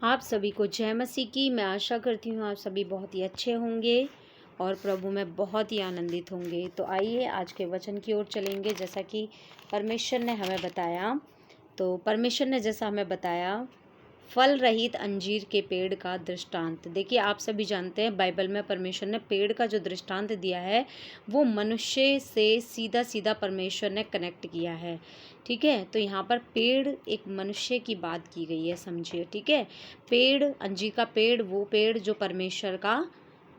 आप सभी को जय मसीह की। मैं आशा करती हूँ आप सभी बहुत ही अच्छे होंगे और प्रभु में बहुत ही आनंदित होंगे। तो आइए आज के वचन की ओर चलेंगे। जैसा कि परमेश्वर ने हमें बताया, तो परमेश्वर ने जैसा हमें बताया, फल रहित अंजीर के पेड़ का दृष्टांत। देखिए, आप सभी जानते हैं बाइबल में परमेश्वर ने पेड़ का जो दृष्टांत दिया है वो मनुष्य से सीधा सीधा परमेश्वर ने कनेक्ट किया है। ठीक है, तो यहाँ पर पेड़ एक मनुष्य की बात की गई है, समझिए। ठीक है, पेड़, अंजीर का पेड़, वो पेड़ जो परमेश्वर का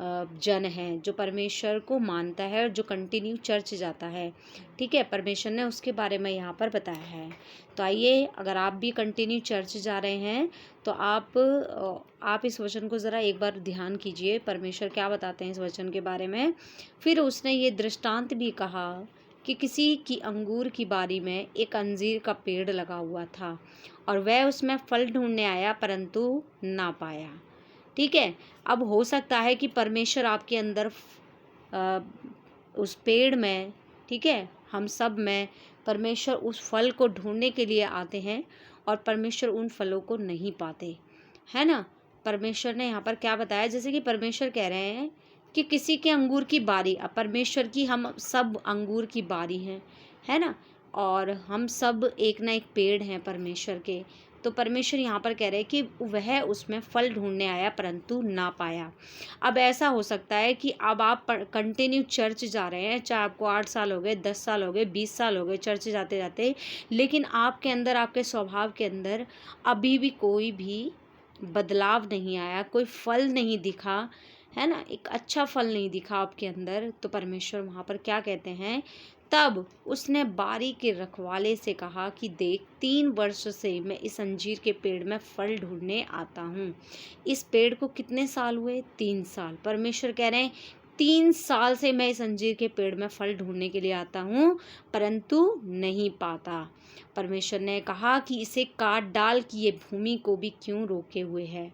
जन है, जो परमेश्वर को मानता है और जो कंटिन्यू चर्च जाता है। ठीक है, परमेश्वर ने उसके बारे में यहाँ पर बताया है। तो आइए, अगर आप भी कंटिन्यू चर्च जा रहे हैं तो आप इस वचन को ज़रा एक बार ध्यान कीजिए, परमेश्वर क्या बताते हैं इस वचन के बारे में। फिर उसने ये दृष्टांत भी कहा कि किसी की अंगूर की बारी में एक अंजीर का पेड़ लगा हुआ था और वह उसमें फल ढूंढने आया परंतु ना पाया। ठीक है, अब हो सकता है कि परमेश्वर आपके अंदर उस पेड़ में, ठीक है, हम सब में परमेश्वर उस फल को ढूंढने के लिए आते हैं और परमेश्वर उन फलों को नहीं पाते, है ना। परमेश्वर ने यहाँ पर क्या बताया, जैसे कि परमेश्वर कह रहे हैं कि किसी के अंगूर की बारी, अब परमेश्वर की हम सब अंगूर की बारी हैं, है ना, और हम सब एक ना एक पेड़ हैं परमेश्वर के। तो परमेश्वर यहाँ पर कह रहे हैं कि वह उसमें फल ढूंढने आया परंतु ना पाया। अब ऐसा हो सकता है कि अब आप कंटिन्यू चर्च जा रहे हैं, चाहे आपको 8 साल हो गए, 10 साल हो गए, 20 साल हो गए चर्च जाते जाते, लेकिन आपके अंदर, आपके स्वभाव के अंदर अभी भी कोई भी बदलाव नहीं आया, कोई फल नहीं दिखा, है ना, एक अच्छा फल नहीं दिखा आपके अंदर। तो परमेश्वर वहाँ पर क्या कहते हैं, तब उसने बारी के रखवाले से कहा कि देख, 3 वर्ष से मैं इस अंजीर के पेड़ में फल ढूंढने आता हूँ। इस पेड़ को कितने साल हुए? 3 साल। परमेश्वर कह रहे हैं 3 साल से मैं इस अंजीर के पेड़ में फल ढूंढने के लिए आता हूँ परंतु नहीं पाता। परमेश्वर ने कहा कि इसे काट डाल, कि ये भूमि को भी क्यों रोके हुए है।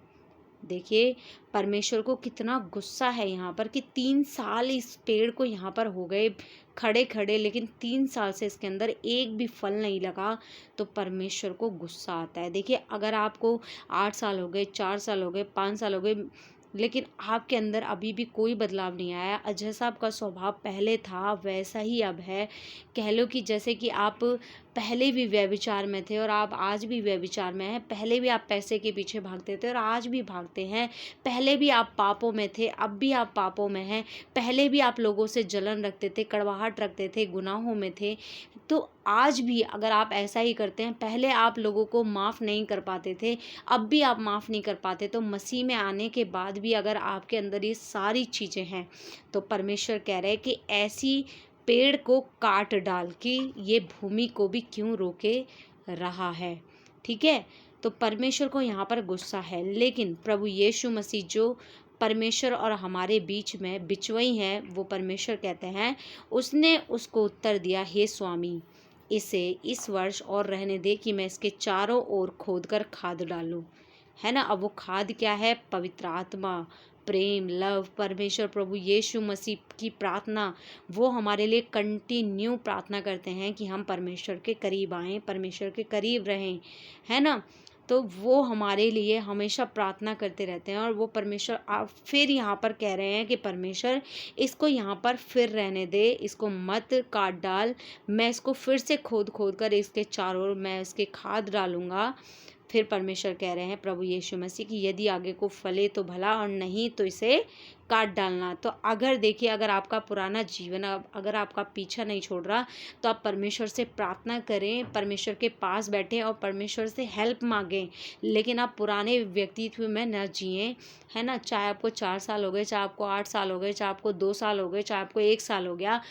देखिए, परमेश्वर को कितना गुस्सा है यहाँ पर कि 3 साल इस पेड़ को यहाँ पर हो गए खड़े खड़े, लेकिन 3 साल से इसके अंदर एक भी फल नहीं लगा। तो परमेश्वर को गुस्सा आता है। देखिए, अगर आपको 8 साल हो गए, 4 साल हो गए, 5 साल हो गए, लेकिन आपके अंदर अभी भी कोई बदलाव नहीं आया, जैसा आपका स्वभाव पहले था वैसा ही अब है। कह लो कि जैसे कि आप पहले भी व्यभिचार में थे और आप आज भी व्यभिचार में हैं, पहले भी आप पैसे के पीछे भागते थे और आज भी भागते हैं, पहले भी आप पापों में थे, अब भी आप पापों में हैं, पहले भी आप लोगों से जलन रखते थे, कड़वाहट रखते थे, गुनाहों में थे। तो आज भी अगर आप ऐसा ही करते हैं, पहले आप लोगों को माफ़ नहीं कर पाते थे, अब भी आप माफ़ नहीं कर पाते, तो मसीह में आने के बाद भी अगर आपके अंदर ये सारी चीज़ें हैं, तो परमेश्वर कह रहे हैं कि ऐसी पेड़ को काट डाल, कि ये भूमि को भी क्यों रोके रहा है। ठीक है, तो परमेश्वर को यहाँ पर गुस्सा है, लेकिन प्रभु यीशु मसीह जो परमेश्वर और हमारे बीच में बिचवई हैं, वो परमेश्वर कहते हैं, उसने उसको उत्तर दिया, हे स्वामी, इसे इस वर्ष और रहने दे कि मैं इसके चारों ओर खोदकर खाद डालूं। है ना, अब वो खाद क्या है? पवित्र आत्मा, प्रेम, लव, परमेश्वर प्रभु यीशु मसीह की प्रार्थना। वो हमारे लिए कंटिन्यू प्रार्थना करते हैं कि हम परमेश्वर के करीब आएँ, परमेश्वर के करीब रहें, है ना। तो वो हमारे लिए हमेशा प्रार्थना करते रहते हैं और वो परमेश्वर फिर यहाँ पर कह रहे हैं कि परमेश्वर इसको यहाँ पर फिर रहने दे, इसको मत काट डाल, मैं इसको फिर से खोद खोद कर इसके चारों ओर मैं इसके खाद डालूंगा। फिर परमेश्वर कह रहे हैं प्रभु यीशु मसीह कि यदि आगे को फले तो भला, और नहीं तो इसे काट डालना। तो अगर देखिए, अगर आपका पुराना जीवन, अगर आपका पीछा नहीं छोड़ रहा, तो आप परमेश्वर से प्रार्थना करें, परमेश्वर के पास बैठें और परमेश्वर से हेल्प मांगें, लेकिन आप पुराने व्यक्तित्व में न जिएं, है ना। चाहे आपको 4 साल हो गए, चाहे आपको 8 साल हो गए, चाहे आपको 2 साल हो गए, चाहे आपको 1 साल हो गया,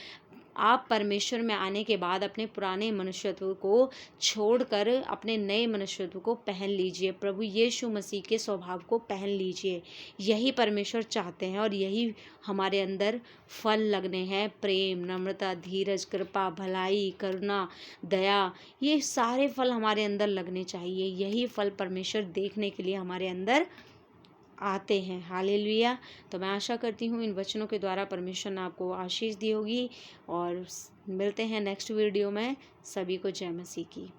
आप परमेश्वर में आने के बाद अपने पुराने मनुष्यत्व को छोड़कर अपने नए मनुष्यत्व को पहन लीजिए, प्रभु यीशु मसीह के स्वभाव को पहन लीजिए। यही परमेश्वर चाहते हैं और यही हमारे अंदर फल लगने हैं, प्रेम, नम्रता, धीरज, कृपा, भलाई, करुणा, दया, ये सारे फल हमारे अंदर लगने चाहिए। यही फल परमेश्वर देखने के लिए हमारे अंदर आते हैं। हालेलुया। तो मैं आशा करती हूँ इन वचनों के द्वारा परमेश्वर ने आपको आशीष दी होगी और मिलते हैं नेक्स्ट वीडियो में। सभी को जय मसीह की।